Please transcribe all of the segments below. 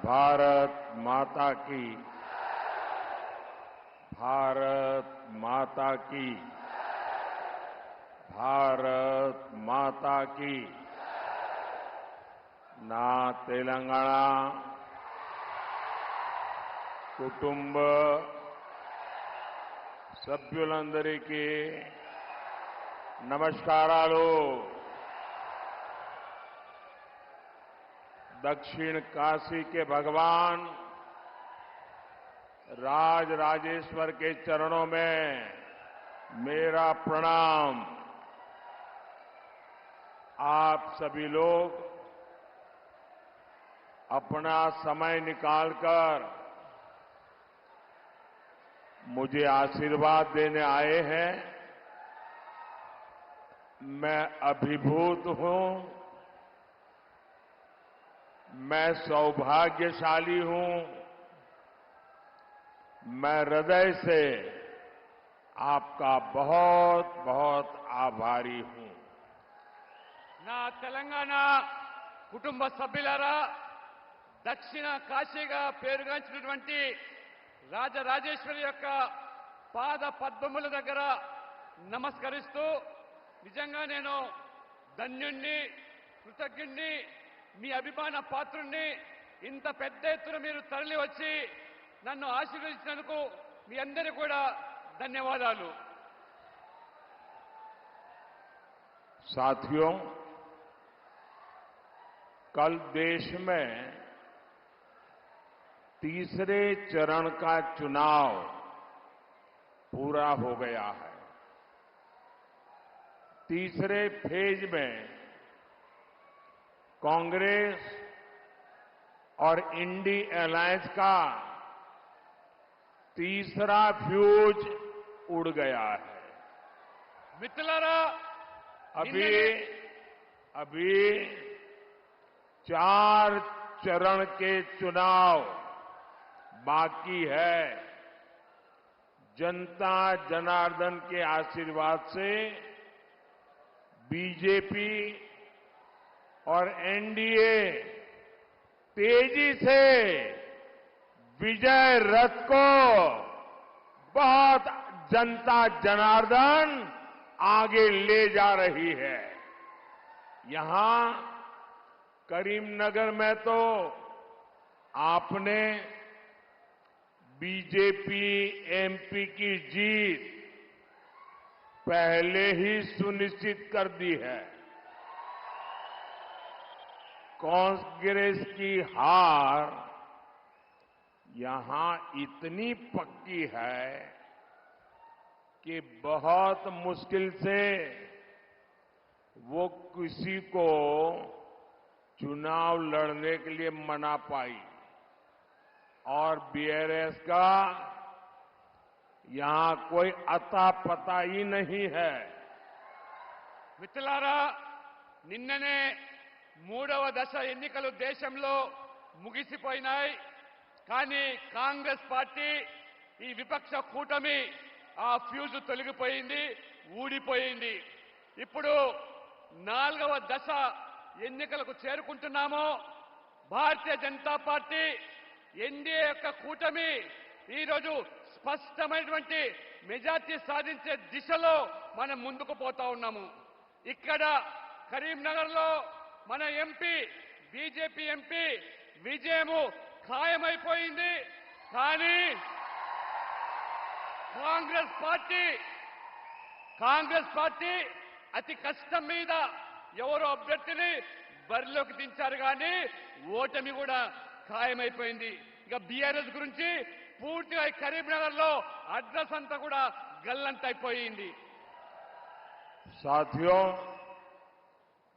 भारत माता की, भारत माता की, भारत माता की। నా తెలంగాణ కుటుంబ సభ్యులందరికీ నమస్కారాలు। दक्षिण काशी के भगवान राजराजेश्वर के चरणों में मेरा प्रणाम। आप सभी लोग अपना समय निकालकर मुझे आशीर्वाद देने आए हैं। मैं अभिभूत हूं, मैं सौभाग्यशाली हूं। मैं हृदय से आपका बहुत बहुत आभारी हूं। నా తెలంగాణ కుటుంబ సభ్యులారా, దక్షిణ కాశీగా పేరుగాంచినటువంటి రాజరాజేశ్వరి యొక్క పాద పద్మముల దగ్గర నమస్కరిస్తూ, నిజంగా నేను ధన్యుణ్ణి, కృతజ్ఞుణ్ణి, మీ అభిమాన పాత్రుణ్ణి. ఇంత పెద్ద ఎత్తున మీరు తరలి వచ్చి నన్ను ఆశీర్వదించినందుకు మీ అందరికీ కూడా ధన్యవాదాలు। साथियों, कल देश में तीसरे चरण का चुनाव पूरा हो गया है। तीसरे फेज में कांग्रेस और इंडी अलायंस का तीसरा फ्यूज उड़ गया है। మిత్రులారా, अभी 4 चरण के चुनाव बाकी है। जनता जनार्दन के आशीर्वाद से बीजेपी और एनडीए तेजी से विजय रथ को बहुत जनता जनार्दन आगे ले जा रही है। यहां करीमनगर में तो आपने बीजेपी एमपी की जीत पहले ही सुनिश्चित कर दी है। कांग्रेस की हार यहां इतनी पक्की है कि बहुत मुश्किल से वो किसी को चुनाव लड़ने के लिए मना पाई। और बीआरएस का यहां कोई अता पता ही नहीं है। మిత్రులారా, నిన్ననే మూడవ దశ ఎన్నికలు దేశంలో ముగిసిపోయినాయి. కానీ కాంగ్రెస్ పార్టీ, ఈ విపక్ష కూటమి ఆ ఫ్యూజ్ తొలగిపోయింది, ఊడిపోయింది. ఇప్పుడు 4వ దశ ఎన్నికలకు చేరుకుంటున్నాము. భారతీయ జనతా పార్టీ, ఎన్డీఏ యొక్క కూటమి ఈరోజు స్పష్టమైనటువంటి మెజార్టీ సాధించే దిశలో మనం ముందుకు పోతా ఉన్నాము. ఇక్కడ కరీంనగర్లో మన ఎంపీ, బీజేపీ ఎంపీ విజయము ఖాయమైపోయింది. కానీ కాంగ్రెస్ పార్టీ అతి కష్టం మీద ఎవరో అభ్యర్థిని బరిలోకి దించారు, కానీ ఓటమి కూడా ఖాయమైపోయింది. ఇక బీఆర్ఎస్ గురించి పూర్తిగా కరీంనగర్ లో అడ్రస్ అంతా కూడా గల్లంతైపోయింది। साथियों,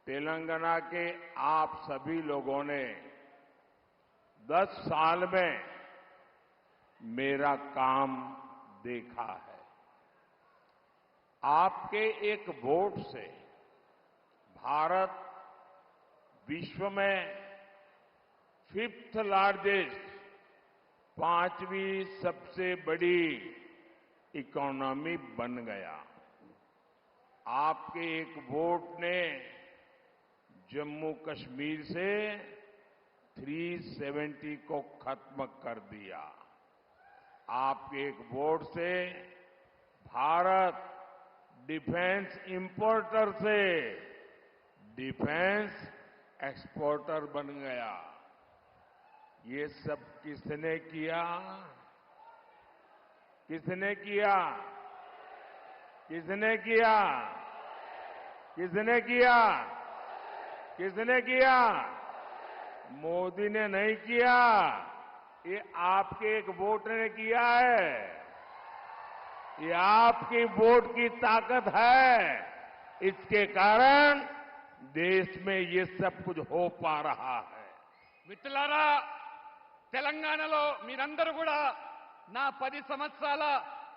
तेलंगाना के आप सभी लोगों ने 10 साल में मेरा काम देखा है। आपके एक वोट से भारत विश्व में 5th लार्जेस्ट, 5वीं सबसे बड़ी इकोनॉमी बन गया। आपके एक वोट ने जम्मू कश्मीर से 370 को खत्म कर दिया। आपके एक वोट से भारत डिफेंस इंपोर्टर से डिफेंस एक्सपोर्टर बन गया। ये सब किसने किया? किसने किया? किसने किया? किसने किया? किसने किया? मोदी ने नहीं किया, ये आपके एक वोट ने किया है। ये आपकी वोट की ताकत है। इसके कारण देश में ये सब कुछ हो पा रहा है। మిత్రులారా, తెలంగాణలో మీరందరూ కూడా నా 10 సంవత్సరాల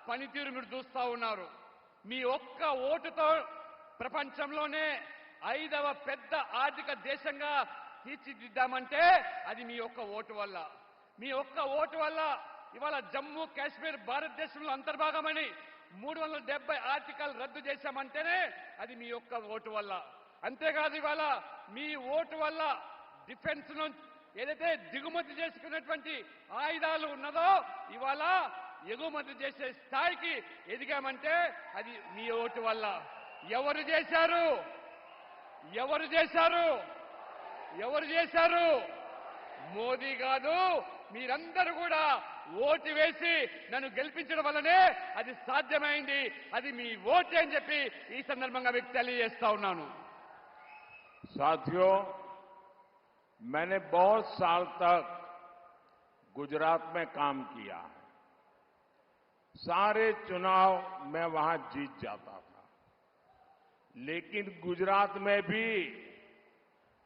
పనితీరు మీరు చూస్తా ఉన్నారు. మీ ఒక్క ఓటుతో ప్రపంచంలోనే 5వ పెద్ద ఆర్థిక దేశంగా తీర్చిదిద్దామంటే అది మీ ఒక్క ఓటు వల్ల. మీ ఒక్క ఓటు వల్ల ఇవాళ జమ్మూ కాశ్మీర్ భారతదేశంలో అంతర్భాగమని 370 ఆర్టికల్ రద్దు చేశామంటేనే అది మీ ఒక్క ఓటు వల్ల. అంతేకాదు ఇవాళ మీ ఓటు వల్ల డిఫెన్స్ నుంచి ఏదైతే దిగుమతి చేసుకున్నటువంటి ఆయుధాలు ఉన్నదో ఇవాళ ఎగుమతి చేసే స్థాయికి ఎదిగామంటే అది మీ ఓటు వల్ల. ఎవరు చేశారు? ఎవరు చేశారు? ఎవరు చేశారు? మోదీ కాదు, మీరందరూ కూడా ఓటు వేసి నన్ను గెలిపించడం వల్లనే అది సాధ్యమైంది. అది మీ ఓటే అని చెప్పి ఈ సందర్భంగా మీకు తెలియజేస్తా ఉన్నాను. साथियों, मैंने बहुत साल तक गुजरात में काम किया। सारे चुनाव मैं वहां जीत जाता था, लेकिन गुजरात में भी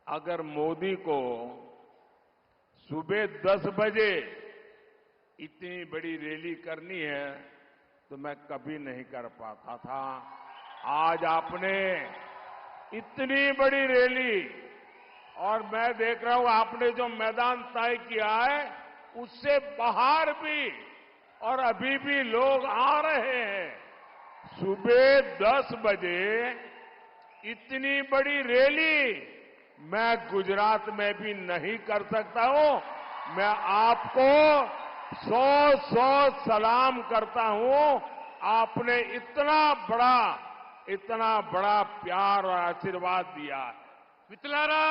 अगर मोदी को सुबह 10 बजे इतनी बड़ी रैली करनी है तो मैं कभी नहीं कर पाता था। आज आपने इतनी बड़ी रैली, और मैं देख रहा हूं आपने जो मैदान तय किया है उससे बाहर भी, और अभी भी लोग आ रहे हैं। सुबह 10 बजे इतनी बड़ी रैली मैं गुजरात में भी नहीं कर सकता हूं। मैं आपको 100 सलाम करता हूं। आपने इतना बड़ा प्यार और आशीर्वाद दिया है। మిత్రులారా,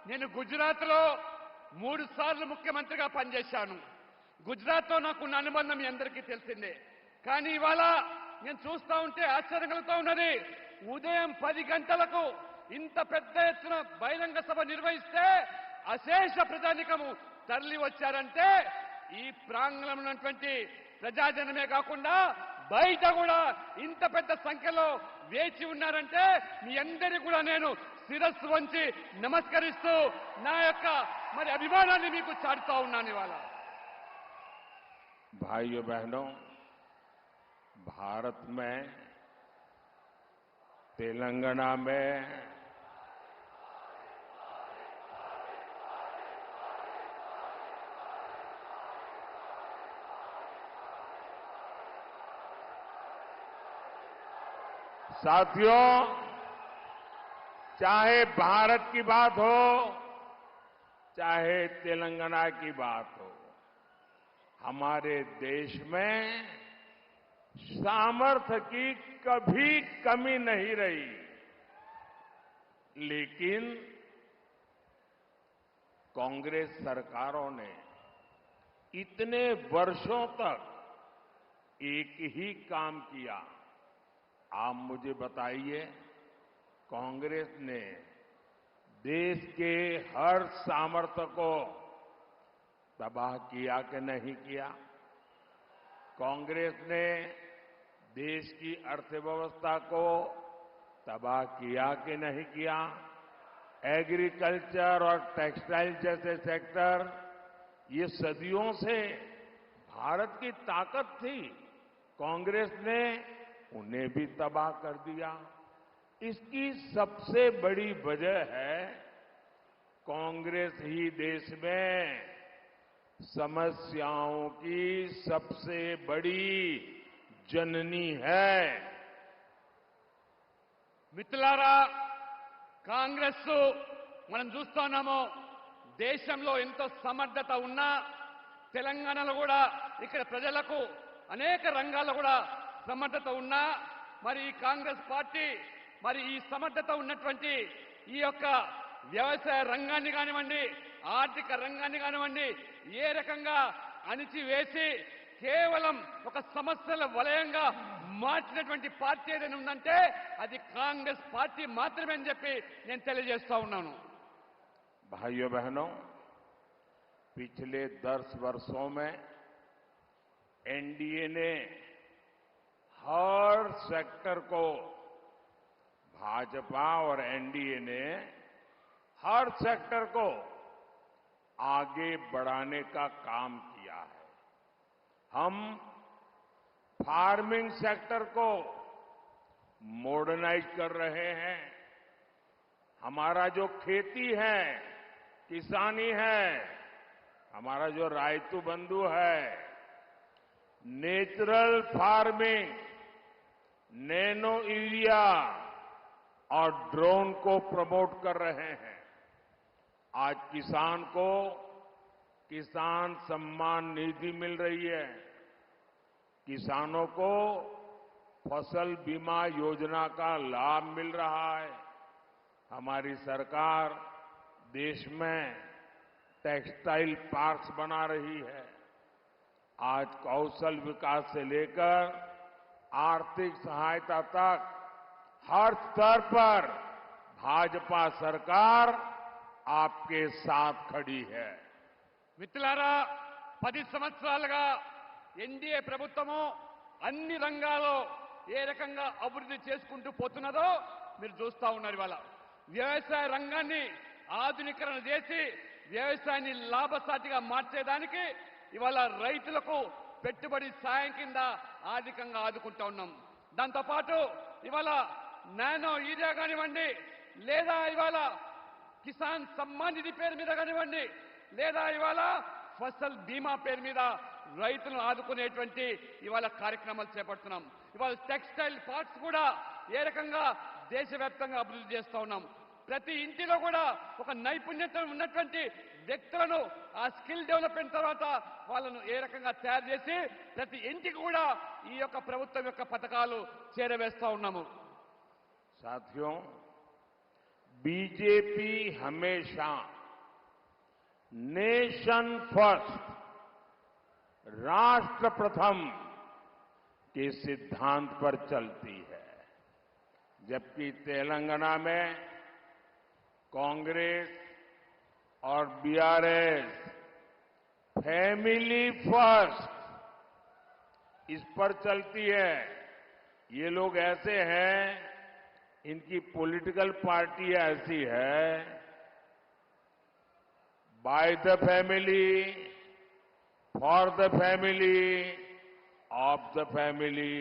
నేను గుజరాత్లో 3 సార్లు ముఖ్యమంత్రిగా పనిచేశాను. గుజరాత్తో నాకున్న అనుబంధం మీ అందరికీ తెలిసిందే. కానీ ఇవాళ నేను చూస్తా ఉంటే ఆశ్చర్యం కలుగుతా ఉన్నది. ఉదయం 10 గంటలకు ఇంత పెద్ద ఎత్తున బహిరంగ సభ నిర్వహిస్తే అశేష ప్రజానికము తరలి వచ్చారంటే ఈ ప్రాంగణంలో ఉన్నటువంటి ప్రజాజనమే కాకుండా బయట కూడా ఇంత పెద్ద సంఖ్యలో వేచి ఉన్నారంటే మీ అందరికీ కూడా నేను శిరస్సు వంచి నమస్కరిస్తూ నా యొక్క అభిమానాన్ని మీకు చాటుతా ఉన్నాను. ఇవాళ भाइयों बहनों, भारत में तेलंगाना में साथियों, चाहे भारत की बात हो, चाहे तेलंगाना की बात हो, हमारे देश में सामर्थ्य की कभी कमी नहीं रही। लेकिन कांग्रेस सरकारों ने इतने वर्षों तक एक ही काम किया। आप मुझे बताइए, कांग्रेस ने देश के हर सामर्थ्य को तबाह किया कि नहीं किया? कांग्रेस ने देश की अर्थव्यवस्था को तबाह किया कि नहीं किया? एग्रीकल्चर और टेक्सटाइल जैसे सेक्टर, ये सदियों से भारत की ताकत थी। कांग्रेस ने उन्हें भी तबाह कर दिया। इसकी सबसे बड़ी वजह है कांग्रेस ही देश में समस्याओं की सबसे बड़ी जननी है। మిత్రులారా, కాంగ్రెస్ మనం చూస్తున్నాము దేశంలో ఎంతో సమర్థత ఉన్నా తెలంగాణలో కూడా ఇక్కడ ప్రజలకు అనేక రంగాల్లో కూడా సమర్థత ఉన్నా మరి ఈ కాంగ్రెస్ పార్టీ మరి ఈ సమర్థత ఉన్నటువంటి ఈ యొక్క వ్యవసాయ రంగాన్ని కానివ్వండి, ఆర్థిక రంగాన్ని కానివ్వండి ఏ రకంగా అణిచివేసి కేవలం ఒక సమస్యల వలయంగా మార్చినటువంటి పార్టీ ఏదైనా ఉందంటే అది కాంగ్రెస్ పార్టీ మాత్రమే అని చెప్పి నేను తెలియజేస్తా ఉన్నాను. भाइयों बहनों, पिछले 10 वर्षों में एनडीए ने हर सेक्टर को, भाजपा और एनडीए ने हर सेक्टर को आगे बढ़ाने का काम किया है। हम फार्मिंग सेक्टर को मॉडर्नाइज कर रहे हैं। हमारा जो खेती है, किसानी है, हमारा जो रायतू बंधु है, नेचुरल फार्मिंग, नैनो यूरिया और ड्रोन को प्रमोट कर रहे हैं। आज किसान को किसान सम्मान निधि मिल रही है। किसानों को फसल बीमा योजना का लाभ मिल रहा है। हमारी सरकार देश में टेक्सटाइल पार्क्स बना रही है। आज कौशल विकास से लेकर आर्थिक सहायता तक हर स्तर पर भाजपा सरकार आपके साथ खड़ी है। మిత్రులారా 10 సంవత్సరాలుగా ఎన్డీఏ ప్రభుత్వము అన్ని రంగాల్లో ఏ రకంగా అభివృద్ధి చేసుకుంటూ పోతున్నదో మీరు చూస్తా ఉన్నారు. ఇవాళ వ్యవసాయ రంగాన్ని ఆధునీకరణ చేసి వ్యవసాయాన్ని లాభసాటిగా మార్చేదానికి ఇవాళ రైతులకు పెట్టుబడి సాయం కింద ఆర్థికంగా ఆదుకుంటా ఉన్నాం. దాంతోపాటు ఇవాళ నానో యూరియా కానివ్వండి, లేదా ఇవాళ కిసాన్ సమ్మాన్ నిధి పేరు మీద కానివ్వండి, లేదా ఇవాళ ఫసల్ బీమా పేరు మీద రైతులను ఆదుకునేటువంటి ఇవాళ కార్యక్రమాలు చేపడుతున్నాం. ఇవాళ టెక్స్టైల్ పార్క్స్ కూడా ఏ రకంగా దేశవ్యాప్తంగా అభివృద్ధి చేస్తా ఉన్నాం. ప్రతి ఇంటిలో కూడా ఒక నైపుణ్యత ఉన్నటువంటి వ్యక్తులను ఆ స్కిల్ డెవలప్మెంట్ తర్వాత వాళ్ళను ఏ రకంగా తయారు చేసి ప్రతి ఇంటికి కూడా ఈ యొక్క ప్రభుత్వం యొక్క పథకాలు చేరవేస్తా ఉన్నాము. साथियों, बीजेपी हमेशा नेशन फर्स्ट, राष्ट्र प्रथम के सिद्धांत पर चलती है, जबकि तेलंगाना में कांग्रेस और बीआरएस फैमिली फर्स्ट इस पर चलती है। ये लोग ऐसे हैं, इनकी पॉलिटिकल पार्टी ऐसी है, by the family, for the family, of the family,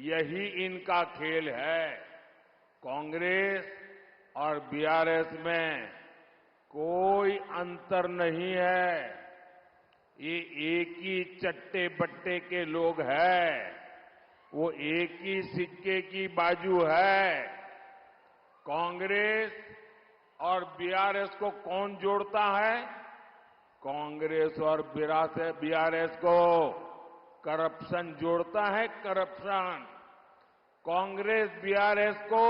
यही इनका खेल है। कांग्रेस और बीआरएस में कोई अंतर नहीं है। ये एक ही चट्टे बट्टे के लोग हैं, वो एक ही सिक्के की बाजू है। कांग्रेस और बीआरएस को कौन जोड़ता है? कांग्रेस और बीआरएस को करप्शन जोड़ता है, करप्शन। कांग्रेस बीआरएस को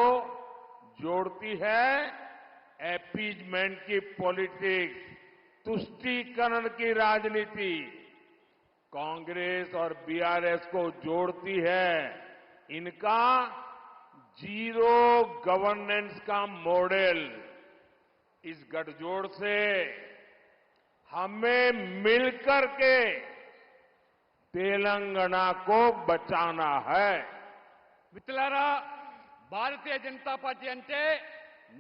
जोड़ती है अपीजमेंट की पॉलिटिक्स, तुष्टीकरण की राजनीति। कांग्रेस और बीआरएस को जोड़ती है इनका जीरो गवर्नेंस का मॉडल। इस गठजोड़ से हमें मिलकर के तेलंगाना को बचाना है। మిత్రులారా, భారతీయ జనతా పార్టీ అంటే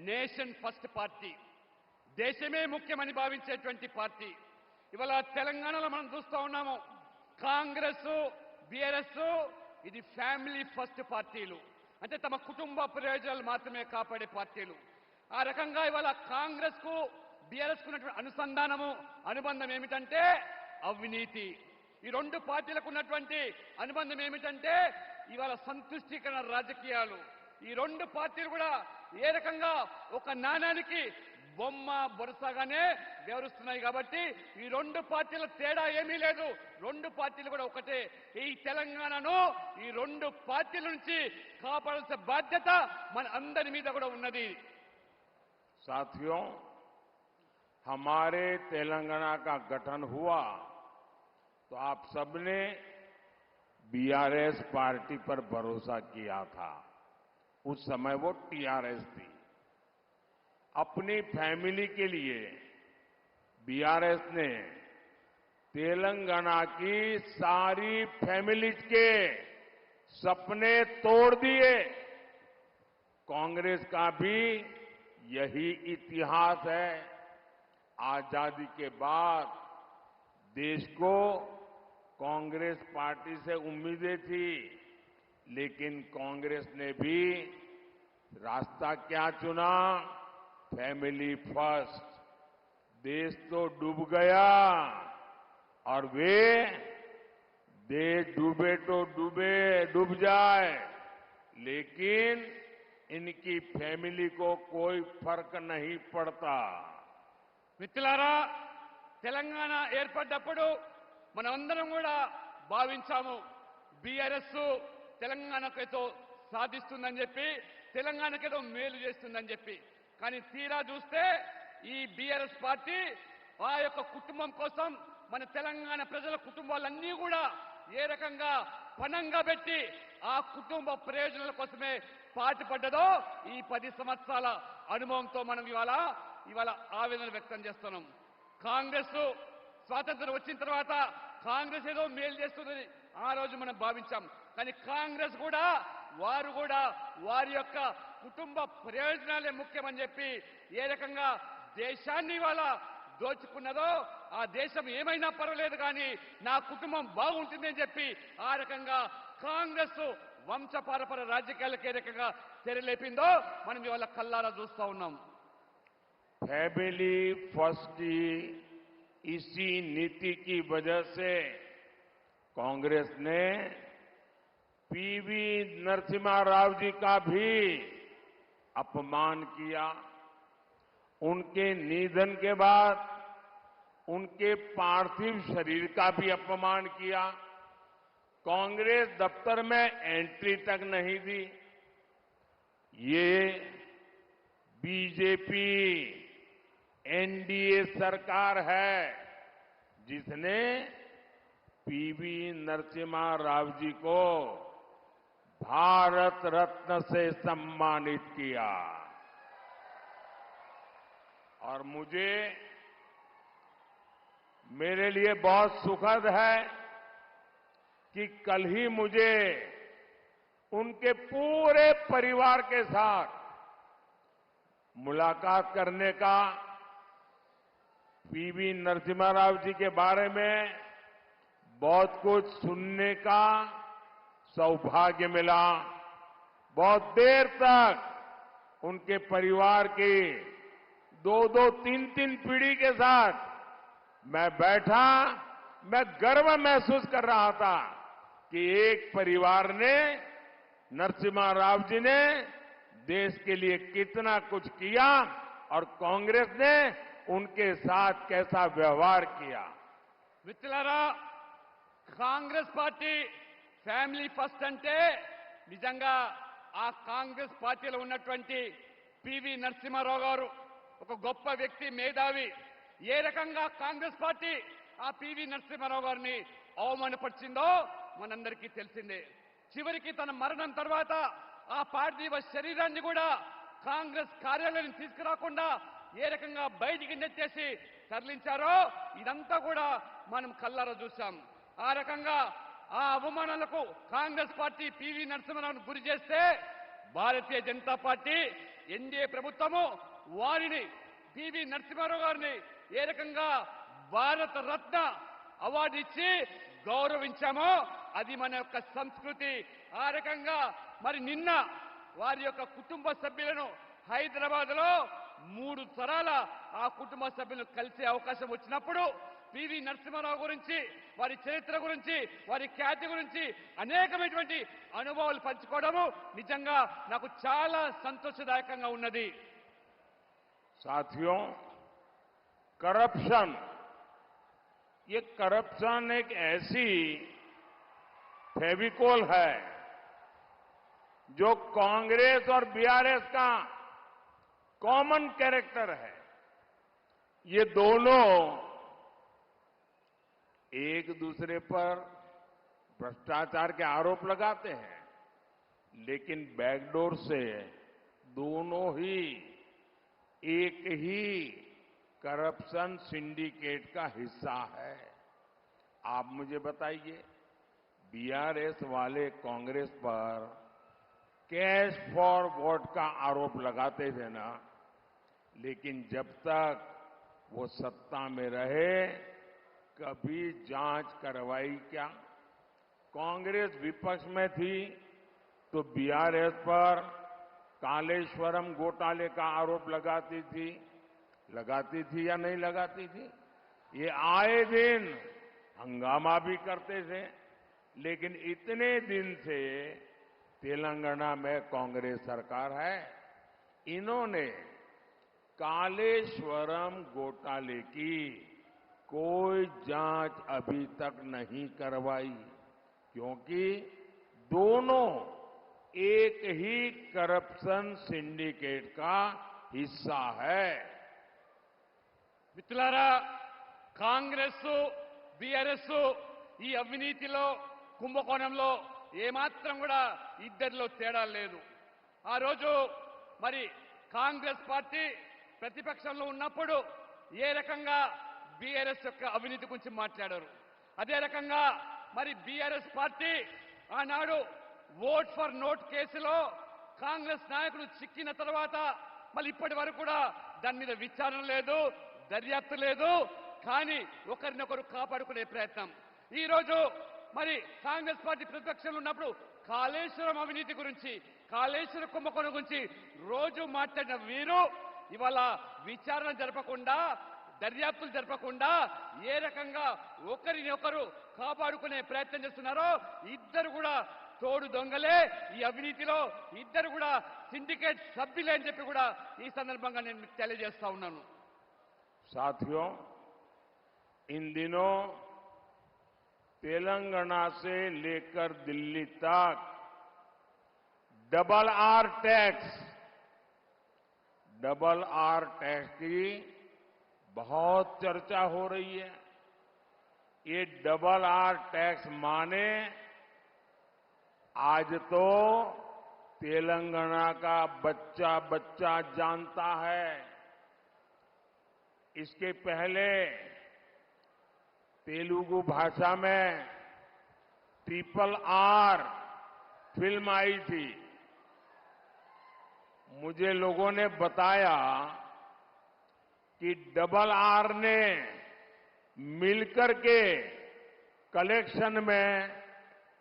నేషన్ ఫస్ట్ పార్టీ, దేశమే ముఖ్యమని భావించేటువంటి పార్టీ. ఇవాళ తెలంగాణలో మనం చూస్తా ఉన్నాము, కాంగ్రెస్ బీఆర్ఎస్ ఇది ఫ్యామిలీ ఫస్ట్ పార్టీలు, అంటే తమ కుటుంబ ప్రయోజనాలు మాత్రమే కాపాడే పార్టీలు. ఆ రకంగా ఇవాళ కాంగ్రెస్ కు బీఆర్ఎస్ కు ఉన్నటువంటి అనుబంధం ఏమిటంటే అవినీతి. ఈ రెండు పార్టీలకు ఉన్నటువంటి అనుబంధం ఏమిటంటే ఇవాళ సంతుష్టీకరణ రాజకీయాలు. ఈ రెండు పార్టీలు కూడా ఏ రకంగా ఒక నాణానికి బొమ్మ బొరసగానే వ్యవహరిస్తున్నాయి. కాబట్టి ఈ రెండు పార్టీల తేడా ఏమీ లేదు. రెండు పార్టీలు కూడా ఒకటే. ఈ తెలంగాణను ఈ రెండు పార్టీల నుంచి కాపాడాల్సిన బాధ్యత మన అందరి మీద కూడా ఉన్నది. साथियों, हमारे तेलंगाना का गठन हुआ तो आप सबने बीआरएस पार्टी पर भरोसा किया था। उस समय वो टीआरएस थी। अपनी फैमिली के लिए बीआरएस ने तेलंगाना की सारी फैमिलीज के सपने तोड़ दिए। कांग्रेस का भी यही इतिहास है। आजादी के बाद देश को कांग्रेस पार्टी से उम्मीदें थी, लेकिन कांग्रेस ने भी रास्ता क्या चुना? Family first. देश तो डूब गया और वे देश डूबे तो डूब जाए, लेकिन इनकी फैमिली को कोई फर्क नहीं पड़ता। మిత్రులారా, తెలంగాణ ఏర్పడ్డప్పుడు మనమందరం కూడా భావించాము బీఆర్ఎస్ తెలంగాణకేదో సాధిస్తుందని చెప్పి, తెలంగాణకేదో మేలు చేస్తుందని చెప్పి. కానీ తీరా చూస్తే ఈ బీఆర్ఎస్ పార్టీ ఆ యొక్క కుటుంబం కోసం, మన తెలంగాణ ప్రజల కుటుంబాలన్నీ కూడా ఏ రకంగా పణంగా పెట్టి ఆ కుటుంబ ప్రయోజనాల కోసమే పాటుపడ్డదో ఈ 10 సంవత్సరాల అనుభవంతో మనం ఇవాళ ఆవేదన వ్యక్తం చేస్తున్నాం. కాంగ్రెస్ స్వాతంత్రం వచ్చిన తర్వాత కాంగ్రెస్ ఏదో మేలు చేస్తుందని ఆ రోజు మనం భావించాం. కానీ కాంగ్రెస్ కూడా వారి యొక్క కుటుంబ ప్రయోజనాలే ముఖ్యమని చెప్పి ఏ రకంగా దేశాన్ని ఇవాళ దోచుకున్నదో, ఆ దేశం ఏమైనా పర్వాలేదు కానీ నా కుటుంబం బాగుంటుందని చెప్పి ఆ రకంగా కాంగ్రెస్ వంశపారపర రాజకీయాలకు ఏ రకంగా తెరలేపిందో మనం ఇవాళ కల్లారా చూస్తా ఉన్నాం. फैमिली फर्स्ट की इसी नीति की वजह से कांग्रेस ने पीवी नरसिम्हा राव जी का भी अपमान किया। उनके निधन के बाद उनके पार्थिव शरीर का भी अपमान किया। कांग्रेस दफ्तर में एंट्री तक नहीं दी। ये बीजेपी एनडीए सरकार है जिसने पीवी नरसिम्हा राव जी को भारत रत्न से सम्मानित किया। और मेरे लिए बहुत सुखद है कि कल ही मुझे उनके पूरे परिवार के साथ मुलाकात करने का, पीवी नरसिम्हा राव जी के बारे में बहुत कुछ सुनने का सौभाग्य मिला। बहुत देर तक उनके परिवार की 2-2, 3-3 पीढ़ी के साथ मैं बैठा। मैं गर्व महसूस कर रहा था कि एक परिवार ने, नरसिम्हा राव जी ने देश के लिए कितना कुछ किया और कांग्रेस ने उनके साथ कैसा व्यवहार किया। మిత్రులారా, కాంగ్రెస్ పార్టీ ఫ్యామిలీ ఫస్ట్ అంటే నిజంగా ఆ కాంగ్రెస్ పార్టీలో ఉన్నటువంటి పివి నరసింహారావు గారు ఒక గొప్ప వ్యక్తి, మేధావి. ఏ రకంగా కాంగ్రెస్ పార్టీ ఆ పివి నరసింహారావు గారిని అవమానపరిచిందో మనందరికీ తెలిసిందే. చివరికి తన మరణం తర్వాత ఆ పార్థివ శరీరాన్ని కూడా కాంగ్రెస్ కార్యాలయం తీసుకురాకుండా ఏ రకంగా బయటికి నెట్టేసి తరలించారో ఇదంతా కూడా మనం కళ్ళారా చూశాం. ఆ రకంగా ఆ అవమానాలకు కాంగ్రెస్ పార్టీ పివి నరసింహారావును గురి చేస్తే భారతీయ జనతా పార్టీ ఎన్డీఏ ప్రభుత్వము వారిని, పివి నరసింహారావు గారిని ఏ రకంగా భారత రత్న అవార్డు ఇచ్చి గౌరవించామో అది మన యొక్క సంస్కృతి. ఆ రకంగా మరి నిన్న వారి యొక్క కుటుంబ సభ్యులను హైదరాబాద్ లో 3 తరాల ఆ కుటుంబ సభ్యులను కలిసే అవకాశం వచ్చినప్పుడు పివి నరసింహారావు గురించి, వారి చరిత్ర గురించి, వారి ఖ్యాతి గురించి అనేకమైనటువంటి అనుభవాలు పంచుకోవడము నిజంగా నాకు చాలా సంతోషదాయకంగా ఉన్నది. साथियों, करप्शन, ये करप्शन एक ऐसी फेविकोल है जो कांग्रेस और बीआरएस का कॉमन कैरेक्टर है। ये दोनों एक दूसरे पर भ्रष्टाचार के आरोप लगाते हैं, लेकिन बैकडोर से दोनों ही एक ही करप्शन सिंडिकेट का हिस्सा है। आप मुझे बताइए, बीआरएस वाले कांग्रेस पर कैश फॉर वोट का आरोप लगाते थे ना, लेकिन जब तक वो सत्ता में रहे कभी जांच करवाई क्या? कांग्रेस विपक्ष में थी तो बीआरएस पर कालेश्वरम घोटाले का आरोप लगाती थी या नहीं लगाती थी? ये आए दिन हंगामा भी करते थे, लेकिन इतने दिन से तेलंगाना में कांग्रेस सरकार है, इन्होंने कालेश्वरम घोटाले की कोई जांच अभी तक नहीं करवाई, क्योंकि दोनों एक ही करप्शन सिंडिकेट का हिस्सा है। మిత్రులారా, కాంగ్రెస్ బీఆర్ఎస్ ఈ అవినీతిలో కుంభకోణంలో ఏమాత్రం కూడా ఇద్దరిలో తేడా లేదు. ఆ రోజు మరి కాంగ్రెస్ పార్టీ ప్రతిపక్షంలో ఉన్నప్పుడు ఏ రకంగా బీఆర్ఎస్ యొక్క అవినీతి గురించి మాట్లాడారు, అదే రకంగా మరి బీఆర్ఎస్ పార్టీ ఆనాడు ఓట్ ఫర్ నోట్ కేసులో కాంగ్రెస్ నాయకులు చిక్కిన తర్వాత మళ్ళీ ఇప్పటి వరకు కూడా దాని మీద విచారణ లేదు, దర్యాప్తు లేదు. కానీ ఒకరినొకరు కాపాడుకునే ప్రయత్నం. ఈ రోజు మరి కాంగ్రెస్ పార్టీ ప్రతిపక్షంలో ఉన్నప్పుడు కాళేశ్వరం అవినీతి గురించి, కాళేశ్వర కుంభకోణం గురించి రోజు మాట్లాడిన వీరు ఇవాళ విచారణ జరపకుండా, దర్యాప్తులు జరపకుండా ఏ రకంగా ఒకరినొకరు కాపాడుకునే ప్రయత్నం చేస్తున్నారో, ఇద్దరు కూడా తోడు దొంగలే, ఈ అవినీతిలో ఇద్దరు కూడా సిండికేట్ సభ్యులే అని చెప్పి కూడా ఈ సందర్భంగా నేను మీకు తెలియజేస్తా ఉన్నాను. साथियों, इन दिनों तेलंगाना से लेकर दिल्ली तक डबल आर टैक्स की बहुत चर्चा हो रही है। ये डबल आर टैक्स माने आज तो तेलंगाना का बच्चा बच्चा जानता है। इसके पहले तेलुगु भाषा में ट्रिपल आर फिल्म आई थी। मुझे लोगों ने बताया कि डबल आर ने मिलकर के कलेक्शन में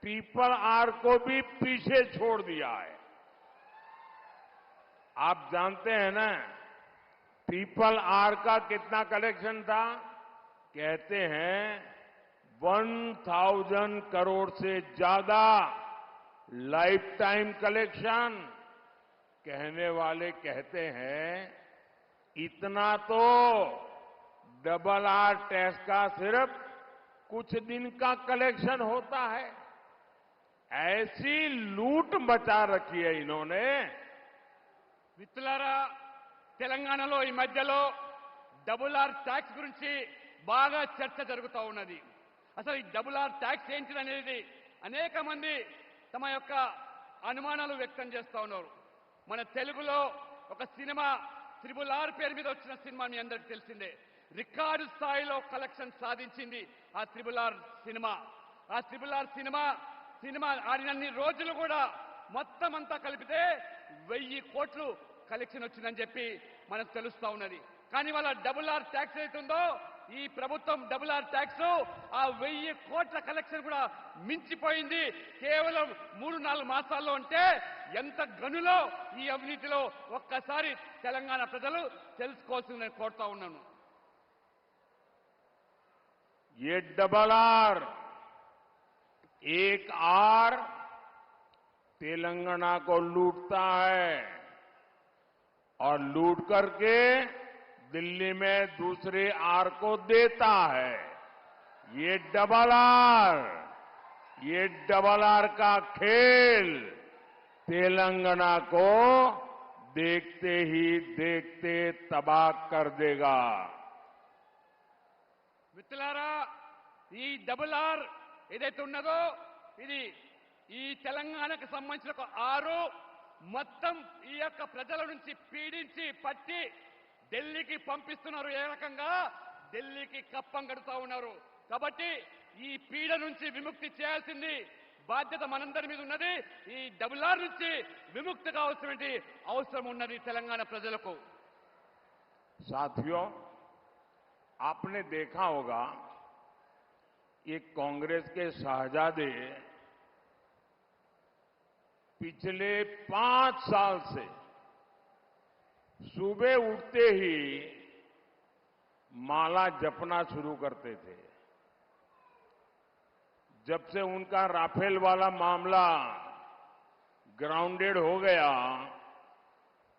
ट्रिपल आर को भी पीछे छोड़ दिया है। आप जानते हैं ना, ट्रिपल आर का कितना कलेक्शन था? कहते हैं 1000 करोड़ से ज्यादा लाइफ टाइम कलेक्शन। कहने वाले कहते हैं इतना तो डबल आर टैक्स का सिर्फ कुछ दिन का कलेक्शन होता है। ऐसी लूट मचा रखी है इन्होंने। మిత్రులారా, తెలంగాణలో ఈ మధ్యలో డబుల్ ఆర్ ట్యాక్స్ గురించి బాగా చర్చ జరుగుతూ ఉన్నది. అసలు ఈ డబుల్ ఆర్ ట్యాక్స్ ఏంటిదనేది అనేక మంది తమ యొక్క అనుమానాలు వ్యక్తం చేస్తూ ఉన్నారు. మన తెలుగులో ఒక సినిమా త్రిబుల్ ఆర్ పేరు మీద వచ్చిన సినిమా మీ అందరికీ తెలిసిందే. రికార్డు స్థాయిలో కలెక్షన్ సాధించింది ఆ త్రిబుల్ ఆర్ సినిమా. ఆ త్రిబుల్ ఆర్ సినిమా ఆడినన్ని రోజులు కూడా మొత్తం అంతా కలిపితే 1000 కోట్లు కలెక్షన్ వచ్చిందని చెప్పి మనకు తెలుస్తా ఉన్నది. కానీ వాళ్ళ డబుల్ ఆర్ ట్యాక్స్ అవుతుందో, ఈ ప్రభుత్వం డబుల్ ఆర్ ట్యాక్స్ ఆ 1000 కోట్ల కలెక్షన్ కూడా మించిపోయింది. కేవలం 3-4 మాసాల్లో ఉంటే ఎంత గనులో ఈ అవినీతిలో ఒక్కసారి తెలంగాణ ప్రజలు తెలుసుకోవాల్సిందని నేను కోరుతా ఉన్నాను. ये डबल आर, एक आर तेलंगाना को लूटता है और लूट करके दिल्ली में दूसरे आर को देता है। ये डबल आर का खेल तेलंगाना को देखते ही देखते तबाह कर देगा। మిత్రులారా, ఈ డబుల్ ఆర్ ఏదైతే ఉన్నదో ఇది ఈ తెలంగాణకు సంబంధించిన ఒక ఆరు మొత్తం ఈ యొక్క ప్రజల నుంచి పీడించి పట్టి ఢిల్లీకి పంపిస్తున్నారు. ఏ రకంగా ఢిల్లీకి కప్పం కడుతూ ఉన్నారు. కాబట్టి ఈ పీడ నుంచి విముక్తి చేయాల్సింది బాధ్యత మనందరి మీద ఉన్నది. ఈ డబుల్ ఆర్ నుంచి విముక్తి కావాల్సిన అవసరం ఉన్నది తెలంగాణ ప్రజలకు. साथियों, आपने देखा होगा ये कांग्रेस के शहजादे पिछले 5 साल से सुबह उठते ही माला जपना शुरू करते थे। जब से उनका राफेल वाला मामला ग्राउंडेड हो गया,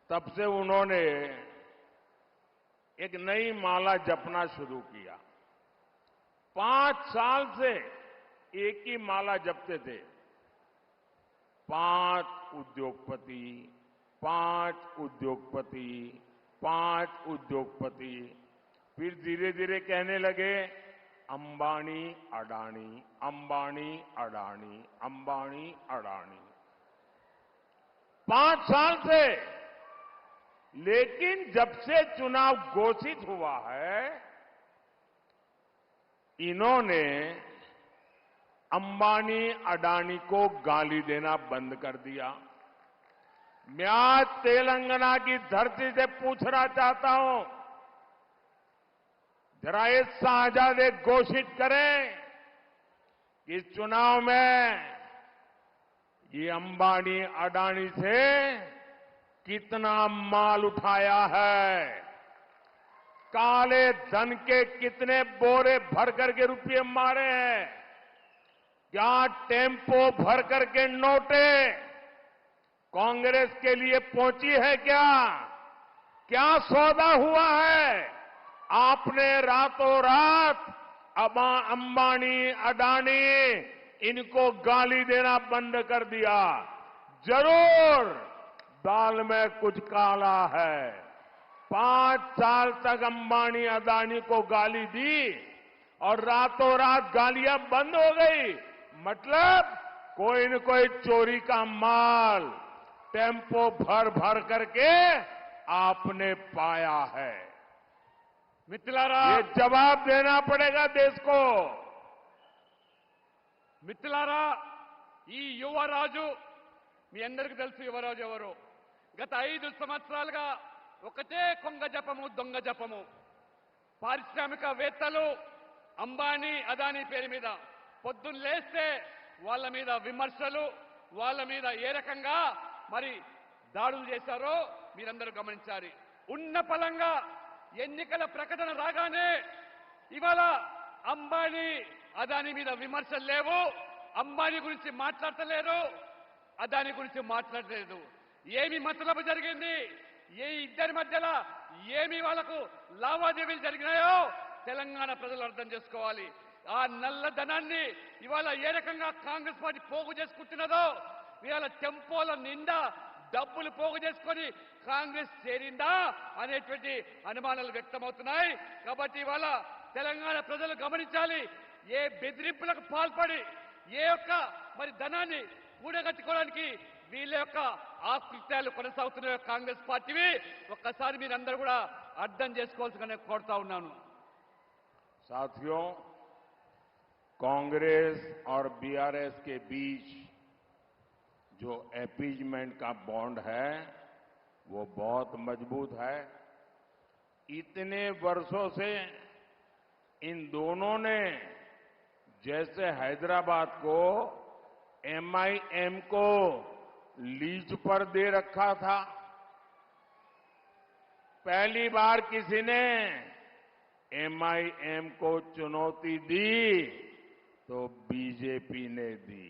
तब से उन्होंने एक नई माला जपना शुरू किया। 5 साल से एक ही माला जपते थे। 5 उद्योगपति, 5 उद्योगपति, 5 उद्योगपति। फिर धीरे धीरे कहने लगे अंबानी अडानी, अंबानी अडानी, अंबानी अडानी। 5 साल से। लेकिन जब से चुनाव घोषित हुआ है, इन्होंने अंबानी अडानी को गाली देना बंद कर दिया। मैं आज तेलंगाना की धरती से पूछना चाहता हूं, जरा ये शहजादे घोषित करें कि इस चुनाव में ये अंबानी अडानी से कितना माल उठाया है, काले धन के कितने बोरे भर करके रुपये मारे हैं, क्या टेम्पो भर करके नोटे कांग्रेस के लिए पहुंची है क्या? क्या सौदा हुआ है? आपने रातों रात अंबानी अडानी इनको गाली देना बंद कर दिया। जरूर दाल में कुछ काला है। 5 साल तक अंबानी अडानी को गाली दी और रातों रात गालियां बंद हो गई। मतलब कोई न कोई चोरी का माल टेम्पो भर भर करके आपने पाया है। మిత్రులారా, ये जवाब देना पड़ेगा देश को। మిత్రులారా, ఈ యువరాజు మీ అందరికీ తెలుసు యువరాజు ఎవరు. గత 5 సంవత్సరాలుగా ఒకటే కొంగ జపము, దొంగ జపము. పారిశ్రామికవేత్తలు అంబానీ అదానీ పేరు మీద పొద్దున్న లేస్తే వాళ్ళ మీద విమర్శలు, వాళ్ళ మీద ఏ రకంగా మరి దాడులు చేశారో మీరందరూ గమనించాలి. ఉన్న పలంగా ఎన్నికల ప్రకటన రాగానే ఇవాళ అంబానీ అదానీ మీద విమర్శలు లేవు. అంబానీ గురించి మాట్లాడతలేరు, అదానీ గురించి మాట్లాడలేదు. ఏమి మతలబు జరిగింది? ఏ ఇద్దరి మధ్యలో ఏమి వాళ్ళకు లావాదేవీలు జరిగినాయో తెలంగాణ ప్రజలు అర్థం చేసుకోవాలి. ఆ నల్లధనాన్ని ఇవాళ ఏ రకంగా కాంగ్రెస్ పార్టీ పోగు చేసుకుంటున్నదో, ఇవాళ టెంపోల నిండా డబ్బులు పోగు చేసుకొని కాంగ్రెస్ చేరిందా అనేటువంటి అనుమానాలు వ్యక్తమవుతున్నాయి. కాబట్టి ఇవాళ తెలంగాణ ప్రజలు గమనించాలి. ఏ బెదిరింపులకు పాల్పడి ఏ యొక్క మరి ధనాన్ని కూడగట్టుకోవడానికి వీళ్ళ యొక్క ఆకృత్యాలు కొనసాగుతున్నాయో కాంగ్రెస్ పార్టీవి ఒక్కసారి మీరందరూ కూడా అర్థం చేసుకోవాల్సిందిగా కోరుతా ఉన్నాను. साथियों, कांग्रेस और बीआरएस के बीच जो अपीजमेंट का बॉन्ड है वो बहुत मजबूत है। इतने वर्षों से इन दोनों ने जैसे हैदराबाद को एमआईएम को लीज पर दे रखा था, पहली बार किसी ने एमआईएम को चुनौती दी तो बीजेपी ने दी।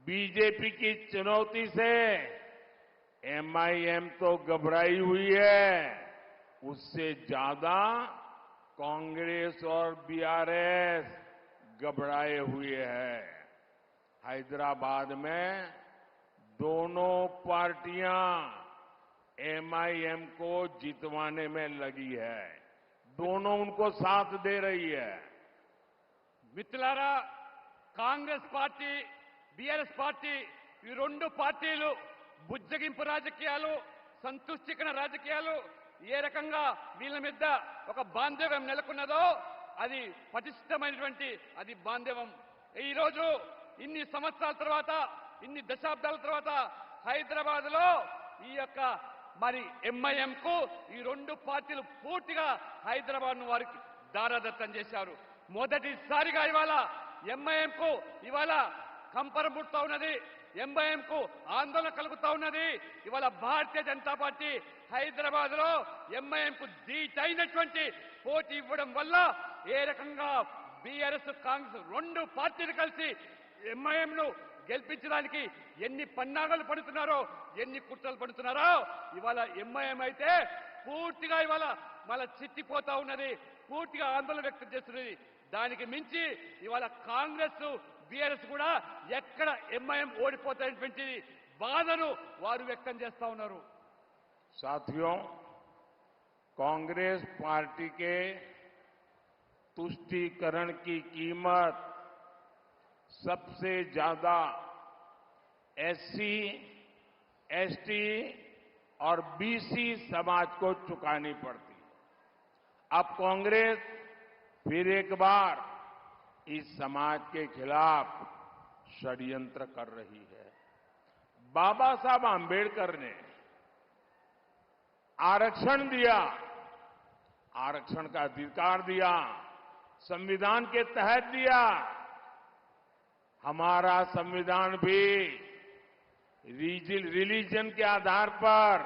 बीजेपी की चुनौती से एमआईएम तो घबराई हुई है, उससे ज्यादा कांग्रेस और बीआरएस घबराए हुए हैं। हैदराबाद में दोनों पार्टियां एमआईएम को जितवाने में लगी है। दोनों उनको साथ दे रही है। మిత్రులారా, కాంగ్రెస్ పార్టీ బీఆర్ఎస్ పార్టీ ఈ రెండు పార్టీలు బుజ్జగింపు రాజకీయాలు, సంతుష్టికరణ రాజకీయాలు ఏ రకంగా వీళ్ళ మీద ఒక బాంధవ్యం నెలకొన్నదో అది పటిష్టమైనటువంటి అది బాంధవ్యం. ఈ రోజు ఇన్ని సంవత్సరాల తర్వాత, ఇన్ని దశాబ్దాల తర్వాత హైదరాబాద్ లో ఈ యొక్క మరి ఎంఐఎం కు ఈ రెండు పార్టీలు పూర్తిగా హైదరాబాద్ ను వారికి దారాదత్తం చేశారు. మొదటిసారిగా ఇవాళ ఎంఐఎం కు ఇవాళ కంపరం పుడుతూ ఉన్నది, ఎంఐఎం కు ఆందోళన కలుగుతా ఉన్నది. ఇవాళ భారతీయ జనతా పార్టీ హైదరాబాద్ లో ఎంఐఎం కు ధీటైనటువంటి పోటీ ఇవ్వడం వల్ల ఏ రకంగా బీఆర్ఎస్ కాంగ్రెస్ రెండు పార్టీలు కలిసి ఎంఐఎం ను గెలిపించడానికి ఎన్ని పన్నాగాలు పడుతున్నారో, ఎన్ని కుట్రలు పడుతున్నారో ఇవాళ ఎంఐఎం అయితే పూర్తిగా ఇవాళ మళ్ళా చిట్టిపోతా ఉన్నది, పూర్తిగా ఆందోళన వ్యక్తం చేస్తున్నది. దానికి మించి ఇవాళ కాంగ్రెస్ బీఆర్ఎస్ కూడా ఎక్కడ ఎంఐఎం ఓడిపోతాయనేటువంటి బాధను వారు వ్యక్తం చేస్తా ఉన్నారు. साथियों, कांग्रेस पार्टी के तुष्टीकरण की कीमत सबसे ज्यादा एससी, एसटी और बीसी समाज को चुकानी पड़ती। अब कांग्रेस फिर एक बार इस समाज के खिलाफ षड्यंत्र कर रही है। बाबा साहब आंबेडकर ने आरक्षण दिया, आरक्षण का अधिकार दिया, संविधान के तहत दिया। हमारा संविधान भी रिलीजन के आधार पर,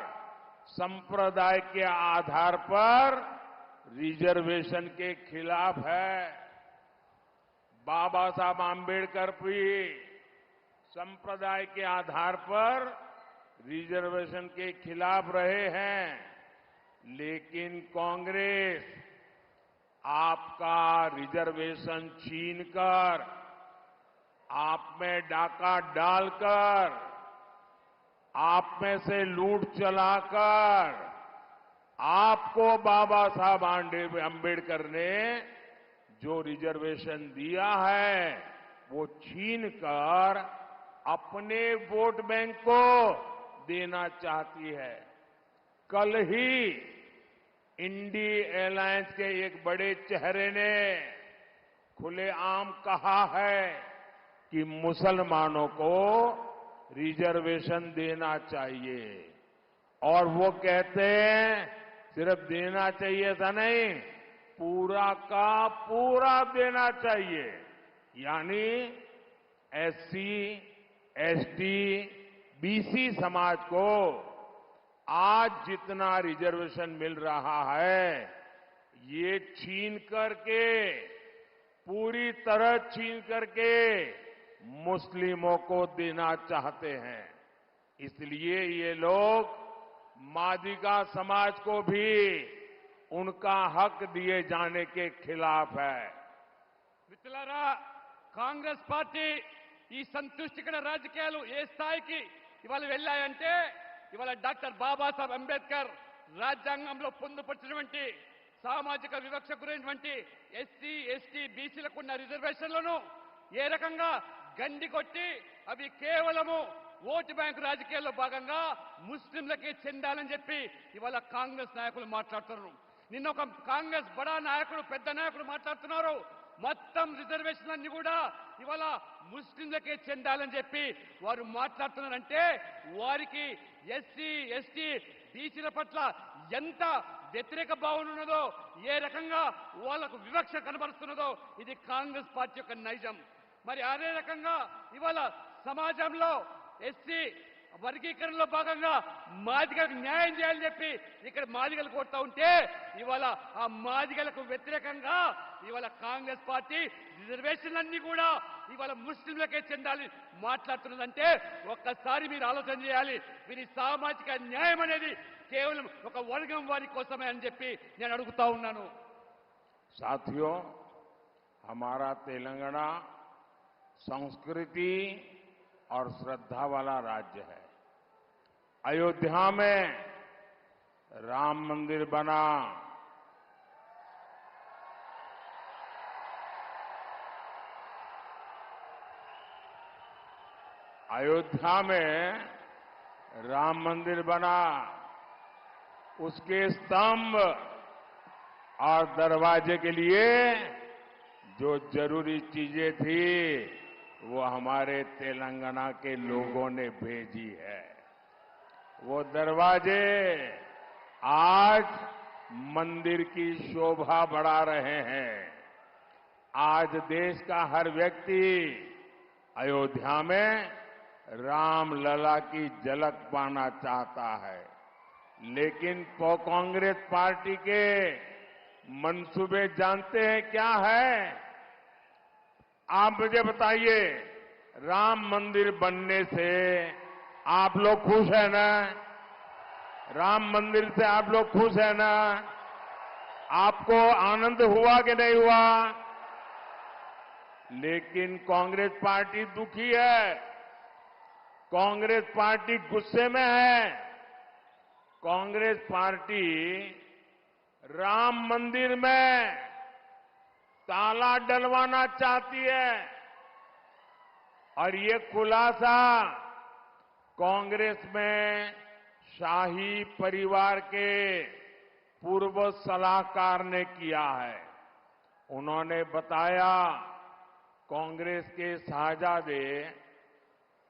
संप्रदाय के आधार पर रिजर्वेशन के खिलाफ है। बाबा साहब आंबेडकर भी संप्रदाय के आधार पर रिजर्वेशन के खिलाफ रहे हैं, लेकिन कांग्रेस आपका रिजर्वेशन छीनकर, आप में डाका डालकर, आप में से लूट चलाकर, आपको बाबा साहब आंबेडकर ने जो रिजर्वेशन दिया है वो छीनकर अपने वोट बैंक को देना चाहती है। कल ही इंडी एलायंस के एक बड़े चेहरे ने खुलेआम कहा है कि मुसलमानों को रिजर्वेशन देना चाहिए, और वो कहते हैं सिर्फ देना चाहिए ऐसा नहीं, पूरा का पूरा देना चाहिए। यानी एससी, एसटी, बीसी समाज को आज जितना रिजर्वेशन मिल रहा है ये छीन करके, पूरी तरह छीन करके मुस्लिमों को देना चाहते हैं। इसलिए ये लोग मादिगा समाज को भी उनका हक दिए जाने के खिलाफ है। మిత్రులారా, కాంగ్రెస్ పార్టీ ఈ సంతుష్టికరణ రాజకీయాలు ఏ స్థాయికి ఇవాళ వెళ్ళాయంటే, ఇవాళ డాక్టర్ బాబాసాహెబ్ అంబేద్కర్ రాజ్యాంగంలో పొందుపరిచినటువంటి సామాజిక వివక్ష గురైనటువంటి ఎస్సీ, ఎస్టీ, బీసీలకు ఉన్న రిజర్వేషన్లను ఏ రకంగా గండి కొట్టి అవి కేవలము ఓటు బ్యాంకు రాజకీయాల్లో భాగంగా ముస్లింలకే చెందాలని చెప్పి ఇవాళ కాంగ్రెస్ నాయకులు మాట్లాడుతున్నారు. నిన్న ఒక కాంగ్రెస్ బడా నాయకుడు, పెద్ద నాయకుడు మాట్లాడుతున్నారు, మొత్తం రిజర్వేషన్లన్నీ కూడా ఇవాళ ముస్లింలకే చెందాలని చెప్పి వారు మాట్లాడుతున్నారంటే వారికి ఎస్సీ, ఎస్టీ, బీసీల పట్ల ఎంత వ్యతిరేక భావన ఉన్నదో, ఏ రకంగా వాళ్లకు వివక్ష కనబరుస్తున్నదో ఇది కాంగ్రెస్ పార్టీ యొక్క నైజం. మరి అదే రకంగా ఇవాళ సమాజంలో ఎస్సీ వర్గీకరణలో భాగంగా మాదిగలకు న్యాయం చేయాలని చెప్పి ఇక్కడ మాదిగలు కోరుతా ఉంటే ఇవాళ ఆ మాదిగలకు వ్యతిరేకంగా ఇవాళ కాంగ్రెస్ పార్టీ రిజర్వేషన్లన్నీ కూడా ఇవాళ ముస్లింలకే చెందాలి మాట్లాడుతున్నదంటే ఒక్కసారి మీరు ఆలోచన చేయాలి. వీరి సామాజిక న్యాయం అనేది కేవలం ఒక వర్గం వారి కోసమే అని చెప్పి నేను అడుగుతా ఉన్నాను. साथियों, हमारा तेलंगाना संस्कृति और श्रद्धा वाला राज्य है। अयोध्या में राम मंदिर बना, अयोध्या में राम मंदिर बना, उसके स्तंभ और दरवाजे के लिए जो जरूरी चीजें थी वो हमारे तेलंगाना के लोगों ने भेजी है। वो दरवाजे आज मंदिर की शोभा बढ़ा रहे हैं। आज देश का हर व्यक्ति अयोध्या में राम लला की झलक पाना चाहता है, लेकिन कांग्रेस पार्टी के मंसूबे जानते हैं क्या है? आप मुझे बताइए, राम मंदिर बनने से आप लोग खुश है ना? राम मंदिर से आप लोग खुश है ना? आपको आनंद हुआ कि नहीं हुआ? लेकिन कांग्रेस पार्टी दुखी है, कांग्रेस पार्टी गुस्से में है। कांग्रेस पार्टी राम मंदिर में ताला डलवाना चाहती है और ये खुलासा कांग्रेस में शाही परिवार के पूर्व सलाहकार ने किया है। उन्होंने बताया कांग्रेस के साझादे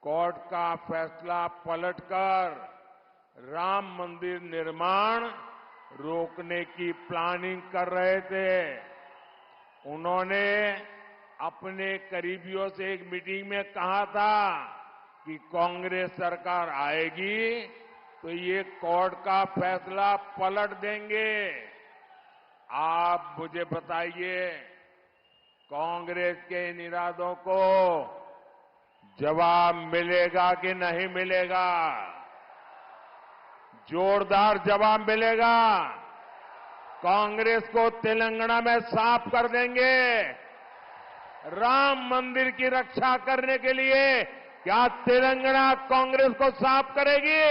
कोर्ट का फैसला पलटकर राम मंदिर निर्माण रोकने की प्लानिंग कर रहे थे। उन्होंने अपने करीबियों से एक मीटिंग में कहा था कि कांग्रेस सरकार आएगी तो ये कोर्ट का फैसला पलट देंगे। आप मुझे बताइए, कांग्रेस के इन इरादों को जवाब मिलेगा कि नहीं मिलेगा? जोरदार जवाब मिलेगा। कांग्रेस को तेलंगाना में साफ कर देंगे। राम मंदिर की रक्षा करने के लिए क्या तेलंगाना कांग्रेस को साफ करेगी?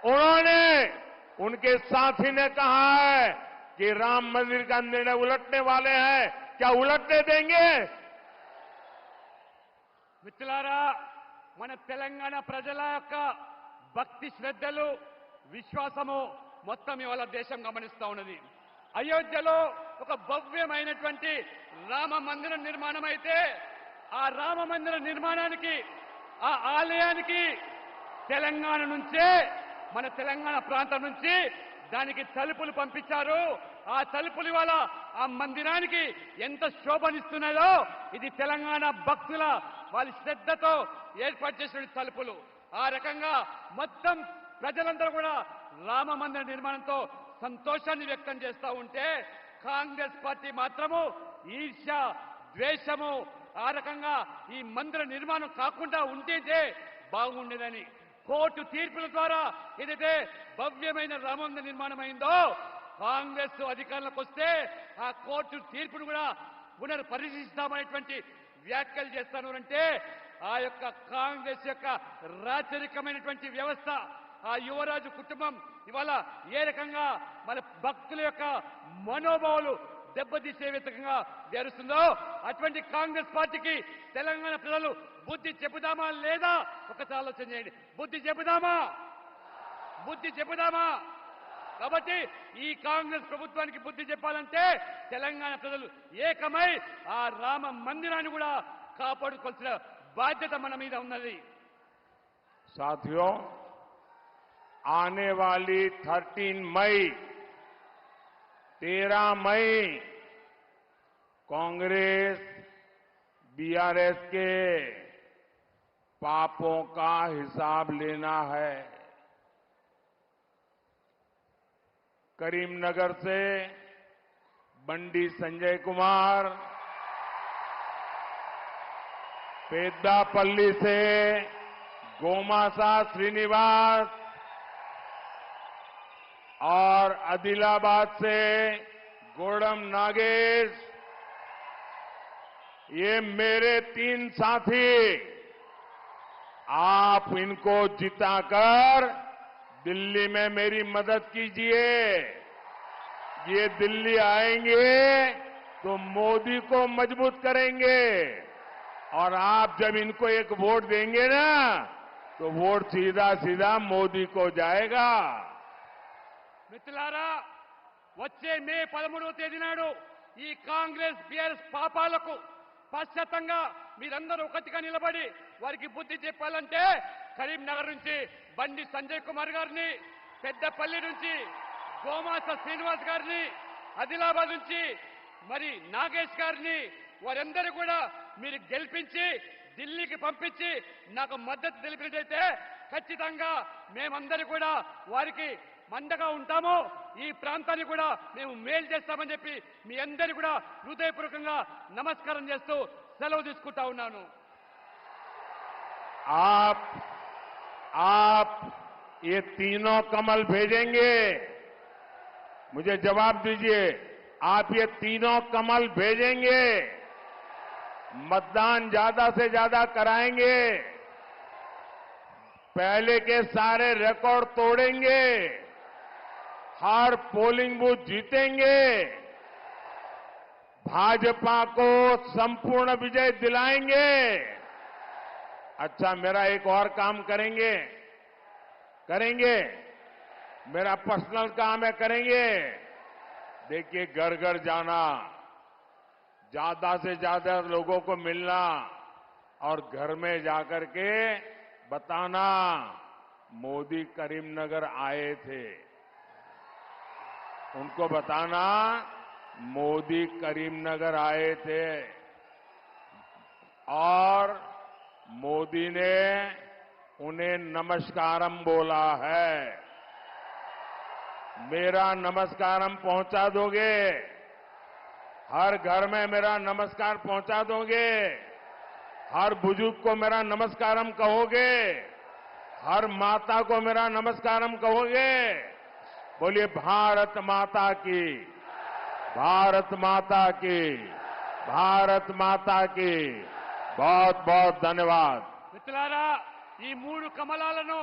उन्होंने, उनके साथी ने कहा है कि राम मंदिर का निर्णय उलटने वाले हैं, क्या उलटने देंगे? మిత్రులారా, మన తెలంగాణ ప్రజల యొక్క భక్తి శ్రద్ధలు విశ్వాసము మొత్తం ఇవాళ దేశం గమనిస్తా ఉన్నది. అయోధ్యలో ఒక భవ్యమైనటువంటి రామ మందిర నిర్మాణం అయితే ఆ రామ మందిర నిర్మాణానికి, ఆ ఆలయానికి తెలంగాణ నుంచే, మన తెలంగాణ ప్రాంతం నుంచి దానికి తలుపులు పంపించారు. ఆ తలుపులు ఇవాళ ఆ మందిరానికి ఎంత శోభనిస్తున్నాయో ఇది తెలంగాణ భక్తుల వాళ్ళ శ్రద్ధతో ఏర్పాటు చేసిన తలుపులు. ఆ రకంగా మొత్తం ప్రజలందరూ కూడా రామ మందిర నిర్మాణంతో సంతోషాన్ని వ్యక్తం చేస్తూ ఉంటే కాంగ్రెస్ పార్టీ మాత్రము ఈర్ష్య, ద్వేషము, ఆ రకంగా ఈ మందిర నిర్మాణం కాకుండా ఉంటే బాగుండేదని కోర్టు తీర్పుల ద్వారా ఏదైతే భవ్యమైన రామ మందిర నిర్మాణం అయిందో, కాంగ్రెస్ అధికారంలోకి వస్తే ఆ కోర్టు తీర్పును కూడా పునర్పరిశీలిస్తామనేటువంటి వ్యాఖ్యలు చేస్తాను అంటే ఆ యొక్క కాంగ్రెస్ యొక్క రాచరికమైనటువంటి వ్యవస్థ, ఆ యువరాజు కుటుంబం ఇవాళ ఏ రకంగా మన భక్తుల యొక్క మనోభావాలు దెబ్బతీసే విధంగా చేరుస్తుందో అటువంటి కాంగ్రెస్ పార్టీకి తెలంగాణ ప్రజలు బుద్ధి చెబుదామా లేదా? ఒకసారి ఆలోచన చేయండి. బుద్ధి చెబుదామా? బుద్ధి చెబుదామా? కాబట్టి ఈ కాంగ్రెస్ ప్రభుత్వానికి బుద్ధి చెప్పాలంటే తెలంగాణ ప్రజలు ఏకమై ఆ రామ మందిరాన్ని కూడా కాపాడుకోవాల్సిన బాధ్యత మన మీద ఉన్నది. साथियों, आने वाली 13 मई कांग्रेस बीआरएस के पापों का हिसाब लेना है। करीमनगर से बंडी संजय कुमार, पेद्दापल्ली से गोमासा श्रीनिवास, और आदिलाबाद से गोड़म नागेश, ये मेरे 3 साथी, आप इनको जिताकर दिल्ली में मेरी मदद कीजिए। ये दिल्ली आएंगे तो मोदी को मजबूत करेंगे, और आप जब इनको एक वोट देंगे ना, तो वोट सीधा सीधा मोदी को जाएगा। మిత్రులారా, వచ్చే మే 13వ తేదీ నాడు ఈ కాంగ్రెస్ బీఆర్ఎస్ పాపాలకు పశ్చాత్తంగా మీరందరూ ఒకటిగా నిలబడి వారికి బుద్ధి చెప్పాలంటే కరీంనగర్ నుంచి బండి సంజయ్ కుమార్ గారిని, పెద్దపల్లి నుంచి గోమాస శ్రీనివాస్ గారిని, ఆదిలాబాద్ నుంచి మరి నాగేష్ గారిని, వారందరూ కూడా మీరు గెలిపించి ఢిల్లీకి పంపించి నాకు మద్దతు తెలిపినట్లయితే ఖచ్చితంగా మేమందరూ కూడా వారికి మందగా ఉంటాము. ఈ ప్రాంతాన్ని కూడా మేము మేలు చేస్తామని చెప్పి మీ అందరికీ కూడా హృదయపూర్వకంగా నమస్కారం చేస్తూ సెలవు తీసుకుంటా ఉన్నాను. आप ये तीनों कमल भेजेंगे, मुझे जवाब दीजिए, आप ये तीनों कमल भेजेंगे, मतदान ज्यादा से ज्यादा कराएंगे, पहले के सारे रिकॉर्ड तोड़ेंगे, हर पोलिंग बूथ जीतेंगे, भाजपा को संपूर्ण विजय दिलाएंगे। अच्छा, मेरा एक और काम करेंगे, मेरा पर्सनल काम है, करेंगे। देखिए, घर घर जाना, ज्यादा से ज्यादा लोगों को मिलना और घर में जाकर के बताना मोदी करीमनगर आए थे, उनको बताना मोदी करीमनगर आए थे और मोदी ने उन्हें नमस्कारम बोला है। मेरा नमस्कारम पहुंचा दोगे? हर घर में मेरा नमस्कार पहुंचा दोगे? हर बुजुर्ग को मेरा नमस्कारम कहोगे? हर माता को मेरा नमस्कारम कहोगे? बोलिए भारत माता की, भारत माता की, भारत माता की। बहुत बहुत धन्यवाद। మిత్రులారా, ఈ 3 కమలాలను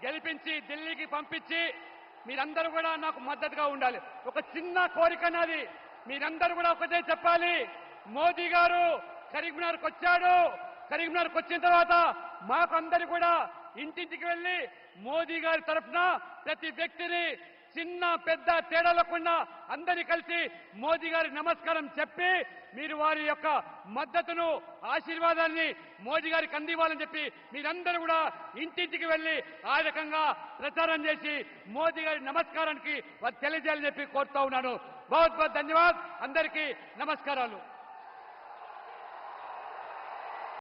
గెలిపించి ఢిల్లీకి పంపించి మీరందరూ కూడా నాకు మద్దతుగా ఉండాలి. ఒక చిన్న కోరిక నాది, మీరందరూ కూడా ఒకటే చెప్పాలి. మోదీ గారు కరీంనగర్కి వచ్చాడు, కరీంనగర్కి వచ్చిన తర్వాత మాకు అందరూ కూడా ఇంటింటికి వెళ్లి మోదీ గారి తరఫున ప్రతి వ్యక్తిని చిన్న పెద్ద తేడా లేకుండా అందరినీ కలిసి మోదీ గారి నమస్కారం చెప్పి మీరు వారి యొక్క మద్దతును, ఆశీర్వాదాన్ని మోదీ గారికి అందివ్వాలని చెప్పి మీరందరూ కూడా ఇంటింటికి వెళ్లి ఆ రకంగా ప్రచారం చేసి మోదీ గారి నమస్కారానికి వారు తెలియజేయాలని చెప్పి కోరుతా ఉన్నాను. बहुत बहुत धन्यवाद, అందరికీ నమస్కారాలు.